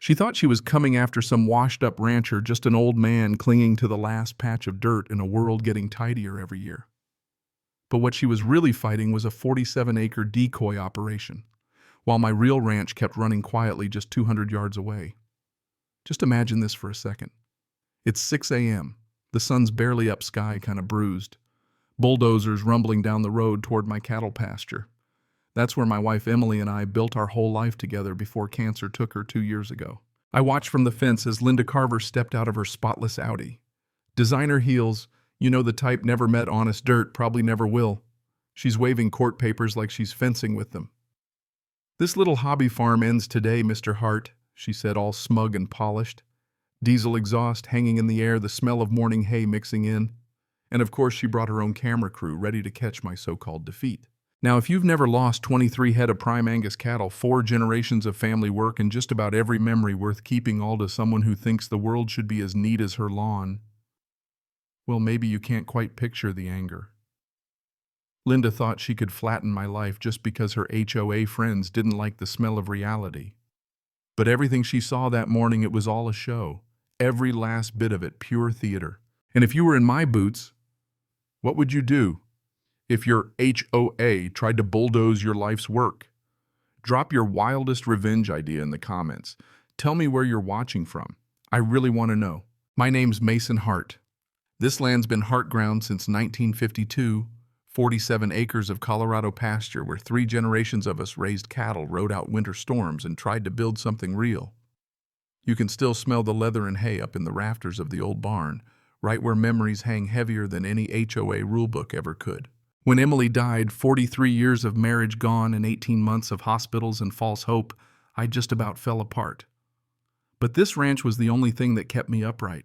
She thought she was coming after some washed-up rancher, just an old man clinging to the last patch of dirt in a world getting tidier every year. But what she was really fighting was a 47-acre decoy operation, while my real ranch kept running quietly just 200 yards away. Just imagine this for a second. It's 6 a.m. The sun's barely up, sky kind of bruised. Bulldozers rumbling down the road toward my cattle pasture. That's where my wife Emily and I built our whole life together before cancer took her 2 years ago. I watched from the fence as Linda Carver stepped out of her spotless Audi. Designer heels, you know the type, never met honest dirt, probably never will. She's waving court papers like she's fencing with them. "This little hobby farm ends today, Mr. Hart," she said, all smug and polished. Diesel exhaust hanging in the air, the smell of morning hay mixing in. And of course she brought her own camera crew ready to catch my so-called defeat. Now, if you've never lost 23 head of prime Angus cattle, 4 generations of family work, and just about every memory worth keeping, all to someone who thinks the world should be as neat as her lawn, well, maybe you can't quite picture the anger. Linda thought she could flatten my life just because her HOA friends didn't like the smell of reality. But everything she saw that morning, it was all a show. Every last bit of it, pure theater. And if you were in my boots, what would you do? If your HOA tried to bulldoze your life's work? Drop your wildest revenge idea in the comments. Tell me where you're watching from. I really want to know. My name's Mason Hart. This land's been Hart ground since 1952, 47 acres of Colorado pasture where 3 generations of us raised cattle, rode out winter storms, and tried to build something real. You can still smell the leather and hay up in the rafters of the old barn, right where memories hang heavier than any HOA rulebook ever could. When Emily died, 43 years of marriage gone and 18 months of hospitals and false hope, I just about fell apart. But this ranch was the only thing that kept me upright.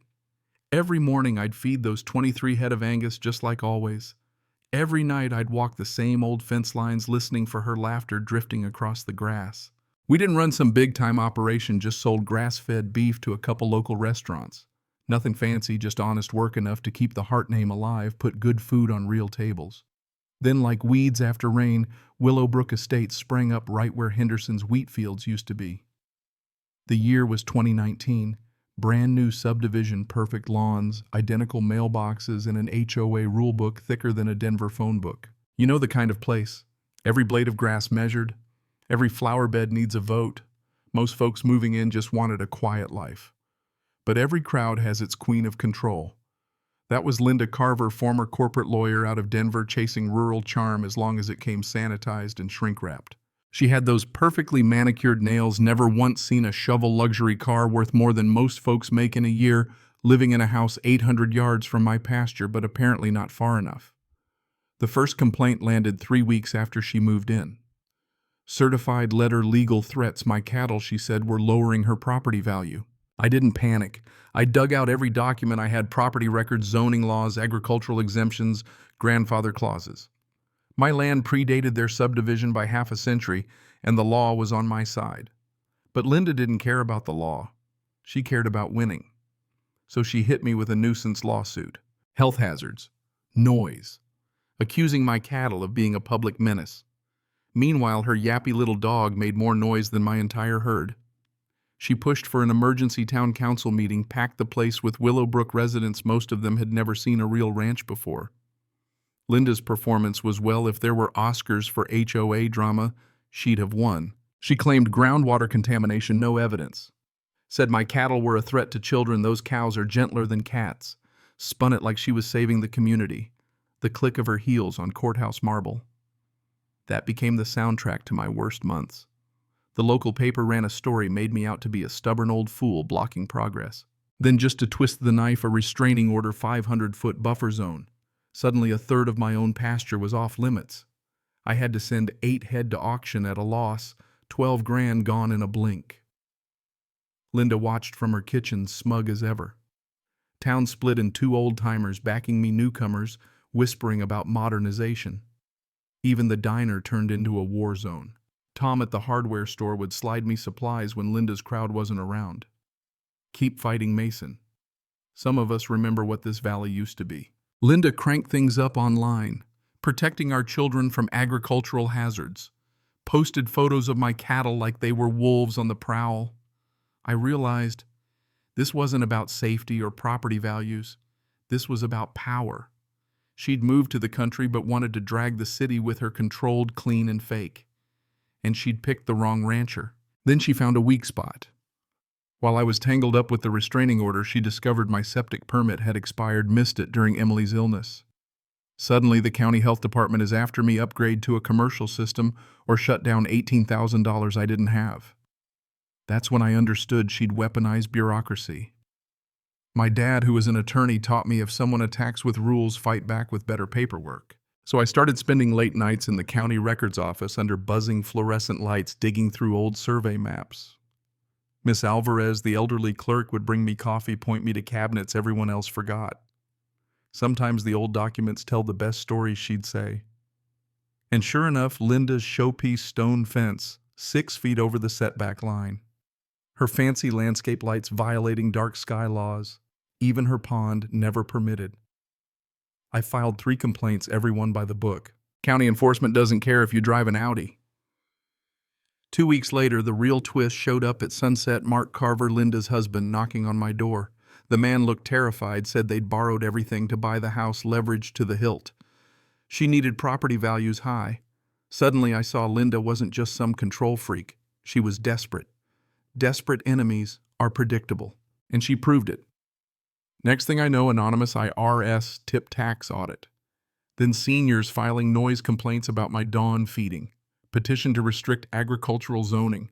Every morning I'd feed those 23 head of Angus just like always. Every night I'd walk the same old fence lines, listening for her laughter drifting across the grass. We didn't run some big-time operation, just sold grass-fed beef to a couple local restaurants. Nothing fancy, just honest work enough to keep the Hart name alive, put good food on real tables. Then, like weeds after rain, Willowbrook Estates sprang up right where Henderson's wheat fields used to be. The year was 2019. Brand new subdivision, perfect lawns, identical mailboxes, and an HOA rulebook thicker than a Denver phone book. You know the kind of place. Every blade of grass measured. Every flower bed needs a vote. Most folks moving in just wanted a quiet life. But every crowd has its queen of control. That was Linda Carver, former corporate lawyer out of Denver, chasing rural charm as long as it came sanitized and shrink-wrapped. She had those perfectly manicured nails, never once seen a shovel luxury car worth more than most folks make in a year, living in a house 800 yards from my pasture, but apparently not far enough. The first complaint landed 3 weeks after she moved in. Certified letter legal threats. My cattle, she said, were lowering her property value. I didn't panic. I dug out every document I had: property records, zoning laws, agricultural exemptions, grandfather clauses. My land predated their subdivision by half a century, and the law was on my side. But Linda didn't care about the law. She cared about winning. So she hit me with a nuisance lawsuit. Health hazards. Noise. Accusing my cattle of being a public menace. Meanwhile, her yappy little dog made more noise than my entire herd. She pushed for an emergency town council meeting, packed the place with Willowbrook residents. Most of them had never seen a real ranch before. Linda's performance was, well, if there were Oscars for HOA drama, she'd have won. She claimed groundwater contamination, no evidence. Said my cattle were a threat to children, those cows are gentler than cats. Spun it like she was saving the community. The click of her heels on courthouse marble. That became the soundtrack to my worst months. The local paper ran a story, made me out to be a stubborn old fool blocking progress. Then, just to twist the knife, a restraining order, 500-foot buffer zone. Suddenly, a third of my own pasture was off limits. I had to send 8 head to auction at a loss, 12 grand gone in a blink. Linda watched from her kitchen, smug as ever. Town split in 2 old-timers backing me newcomers, whispering about modernization. Even the diner turned into a war zone. Tom at the hardware store would slide me supplies when Linda's crowd wasn't around. Keep fighting, Mason. Some of us remember what this valley used to be. Linda cranked things up online, protecting our children from agricultural hazards. Posted photos of my cattle like they were wolves on the prowl. I realized this wasn't about safety or property values. This was about power. She'd moved to the country but wanted to drag the city with her, controlled, clean, and fake. And she'd picked the wrong rancher. Then she found a weak spot. While I was tangled up with the restraining order, she discovered my septic permit had expired, missed it during Emily's illness. Suddenly, the county health department is after me, upgrade to a commercial system or shut down $18,000 I didn't have. That's when I understood she'd weaponized bureaucracy. My dad, who was an attorney, taught me if someone attacks with rules, fight back with better paperwork. So I started spending late nights in the county records office under buzzing fluorescent lights, digging through old survey maps. Miss Alvarez, the elderly clerk, would bring me coffee, point me to cabinets everyone else forgot. Sometimes the old documents tell the best stories, she'd say. And sure enough, Linda's showpiece stone fence, 6 feet over the setback line. Her fancy landscape lights violating dark sky laws. Even her pond never permitted. I filed 3 complaints, everyone by the book. County enforcement doesn't care if you drive an Audi. 2 weeks later, the real twist showed up at sunset. Mark Carver, Linda's husband, knocking on my door. The man looked terrified, said they'd borrowed everything to buy the house, leveraged to the hilt. She needed property values high. Suddenly, I saw Linda wasn't just some control freak. She was desperate. Desperate enemies are predictable. And she proved it. Next thing I know, anonymous IRS tip tax audit. Then seniors filing noise complaints about my dawn feeding. Petition to restrict agricultural zoning.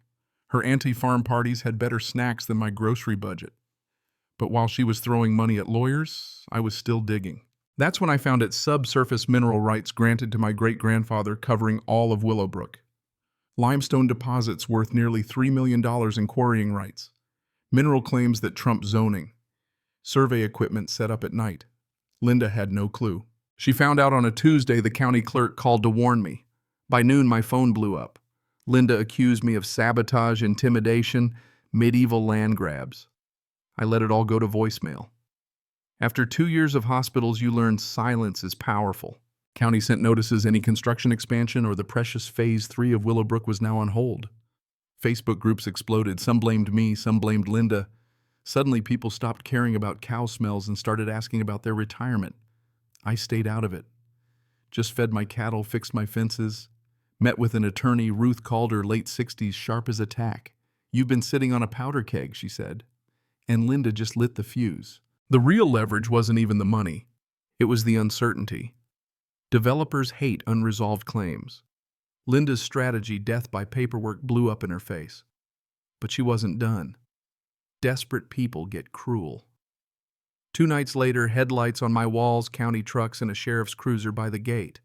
Her anti-farm parties had better snacks than my grocery budget. But while she was throwing money at lawyers, I was still digging. That's when I found its subsurface mineral rights granted to my great-grandfather, covering all of Willowbrook. Limestone deposits worth nearly $3 million in quarrying rights. Mineral claims that trump zoning. Survey equipment set up at night. Linda had no clue. She found out on a Tuesday. The county clerk called to warn me. By noon, my phone blew up. Linda accused me of sabotage, intimidation, medieval land grabs. I let it all go to voicemail. After 2 years of hospitals, you learn silence is powerful. County sent notices any construction expansion or the precious Phase 3 of Willowbrook was now on hold. Facebook groups exploded. Some blamed me, some blamed Linda. Suddenly, people stopped caring about cow smells and started asking about their retirement. I stayed out of it. Just fed my cattle, fixed my fences. Met with an attorney. Ruth called her, late 60s, sharp as a tack. "You've been sitting on a powder keg," she said. And Linda just lit the fuse. The real leverage wasn't even the money. It was the uncertainty. Developers hate unresolved claims. Linda's strategy, death by paperwork, blew up in her face. But she wasn't done. Desperate people get cruel. 2 nights later, headlights on my walls, county trucks, and a sheriff's cruiser by the gate.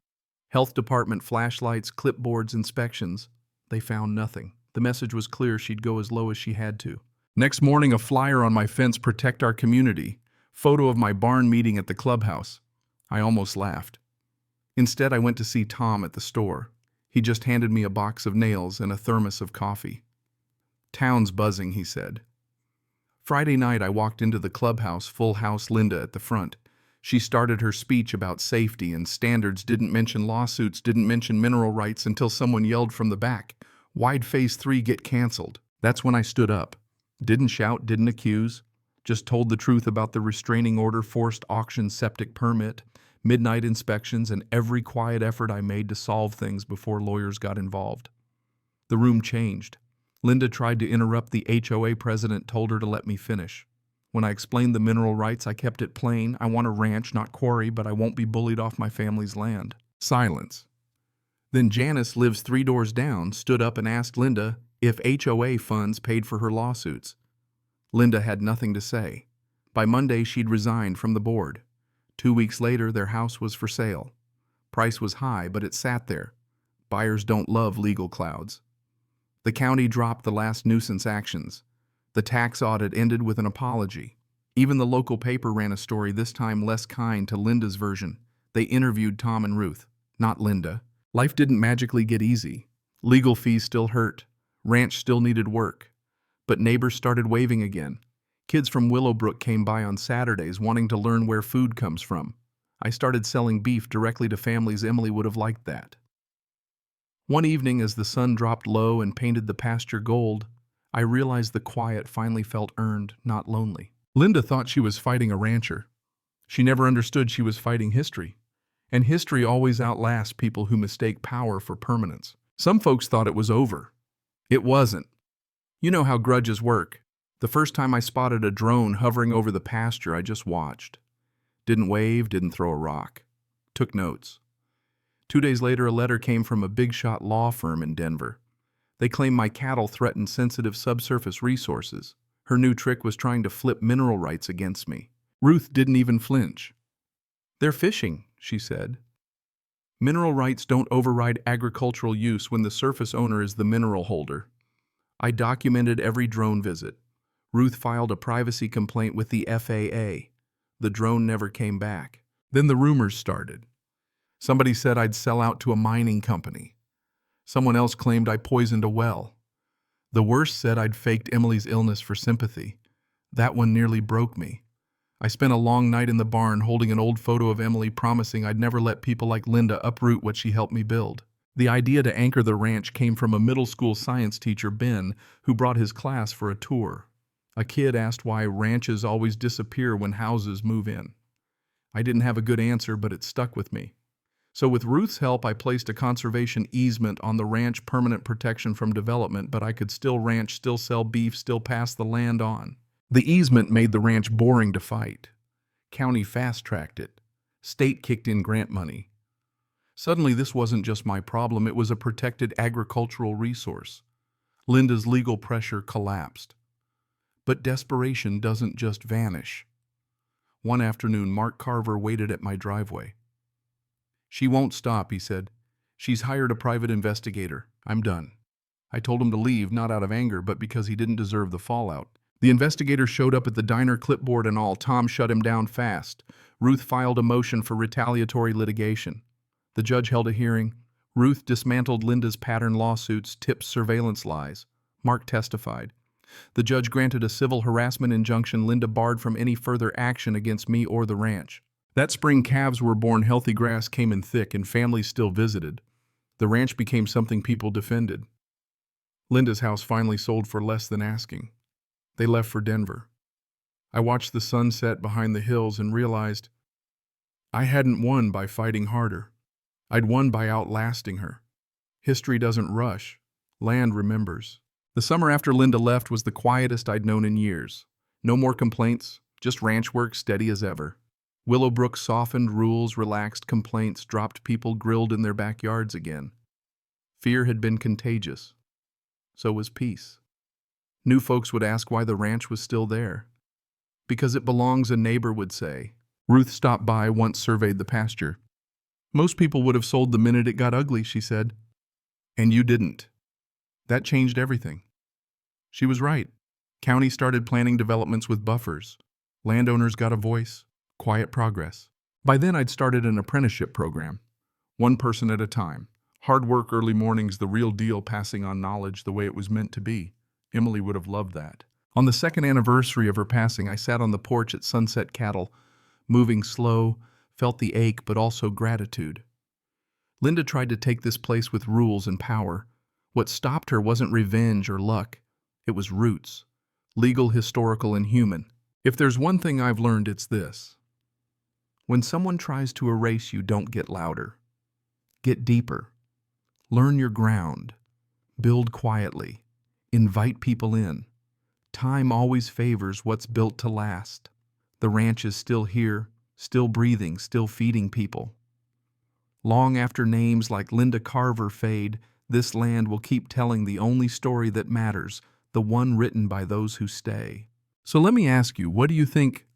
Health department flashlights, clipboards, inspections. They found nothing. The message was clear: she'd go as low as she had to. Next morning, a flyer on my fence: protect our community. Photo of my barn meeting at the clubhouse. I almost laughed. Instead, I went to see Tom at the store. He just handed me a box of nails and a thermos of coffee. "Town's buzzing," he said. Friday night, I walked into the clubhouse, full house, Linda at the front. She started her speech about safety and standards, didn't mention lawsuits, didn't mention mineral rights, until someone yelled from the back, "Why'd Phase 3 get canceled?" That's when I stood up. Didn't shout, didn't accuse. Just told the truth about the restraining order, forced auction, septic permit, midnight inspections, and every quiet effort I made to solve things before lawyers got involved. The room changed. Linda tried to interrupt. The HOA president told her to let me finish. When I explained the mineral rights, I kept it plain. I want a ranch, not quarry, but I won't be bullied off my family's land. Silence. Then Janice, lives 3 doors down, stood up and asked Linda if HOA funds paid for her lawsuits. Linda had nothing to say. By Monday, she'd resigned from the board. 2 weeks later, their house was for sale. Price was high, but it sat there. Buyers don't love legal clouds. The county dropped the last nuisance actions. The tax audit ended with an apology. Even the local paper ran a story, this time less kind to Linda's version. They interviewed Tom and Ruth, not Linda. Life didn't magically get easy. Legal fees still hurt. Ranch still needed work. But neighbors started waving again. Kids from Willowbrook came by on Saturdays wanting to learn where food comes from. I started selling beef directly to families. Emily would have liked that. One evening, as the sun dropped low and painted the pasture gold, I realized the quiet finally felt earned, not lonely. Linda thought she was fighting a rancher. She never understood she was fighting history. And history always outlasts people who mistake power for permanence. Some folks thought it was over. It wasn't. You know how grudges work. The first time I spotted a drone hovering over the pasture, I just watched. Didn't wave, didn't throw a rock. Took notes. 2 days later, a letter came from a big-shot law firm in Denver. They claimed my cattle threatened sensitive subsurface resources. Her new trick was trying to flip mineral rights against me. Ruth didn't even flinch. "They're fishing," she said. "Mineral rights don't override agricultural use when the surface owner is the mineral holder." I documented every drone visit. Ruth filed a privacy complaint with the FAA. The drone never came back. Then the rumors started. Somebody said I'd sell out to a mining company. Someone else claimed I poisoned a well. The worst said I'd faked Emily's illness for sympathy. That one nearly broke me. I spent a long night in the barn holding an old photo of Emily, promising I'd never let people like Linda uproot what she helped me build. The idea to anchor the ranch came from a middle school science teacher, Ben, who brought his class for a tour. A kid asked why ranches always disappear when houses move in. I didn't have a good answer, but it stuck with me. So with Ruth's help, I placed a conservation easement on the ranch, permanent protection from development, but I could still ranch, still sell beef, still pass the land on. The easement made the ranch boring to fight. County fast-tracked it. State kicked in grant money. Suddenly, this wasn't just my problem, it was a protected agricultural resource. Linda's legal pressure collapsed. But desperation doesn't just vanish. One afternoon, Mark Carver waited at my driveway. "She won't stop," he said. "She's hired a private investigator. I'm done." I told him to leave, not out of anger, but because he didn't deserve the fallout. The investigator showed up at the diner, clipboard and all. Tom shut him down fast. Ruth filed a motion for retaliatory litigation. The judge held a hearing. Ruth dismantled Linda's pattern lawsuits, tips, surveillance lies. Mark testified. The judge granted a civil harassment injunction. Linda barred from any further action against me or the ranch. That spring, calves were born, healthy grass came in thick, and families still visited. The ranch became something people defended. Linda's house finally sold for less than asking. They left for Denver. I watched the sun set behind the hills and realized I hadn't won by fighting harder. I'd won by outlasting her. History doesn't rush. Land remembers. The summer after Linda left was the quietest I'd known in years. No more complaints, just ranch work steady as ever. Willowbrook softened, rules relaxed, complaints dropped, people grilled in their backyards again. Fear had been contagious. So was peace. New folks would ask why the ranch was still there. "Because it belongs," a neighbor would say. Ruth stopped by, once surveyed the pasture. "Most people would have sold the minute it got ugly," she said. "And you didn't." That changed everything. She was right. County started planning developments with buffers. Landowners got a voice. Quiet progress. By then, I'd started an apprenticeship program. One person at a time. Hard work, early mornings, the real deal, passing on knowledge the way it was meant to be. Emily would have loved that. On the second anniversary of her passing, I sat on the porch at Sunset Cattle, moving slow, felt the ache, but also gratitude. Linda tried to take this place with rules and power. What stopped her wasn't revenge or luck. It was roots. Legal, historical, and human. If there's one thing I've learned, it's this. When someone tries to erase you, don't get louder. Get deeper. Learn your ground. Build quietly. Invite people in. Time always favors what's built to last. The ranch is still here, still breathing, still feeding people. Long after names like Linda Carver fade, this land will keep telling the only story that matters, the one written by those who stay. So let me ask you, what do you think?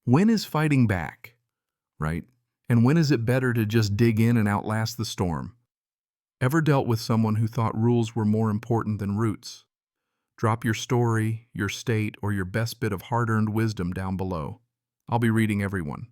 When is fighting back, right? And when is it better to just dig in and outlast the storm? Ever dealt with someone who thought rules were more important than roots? Drop your story, your state, or your best bit of hard-earned wisdom down below. I'll be reading everyone.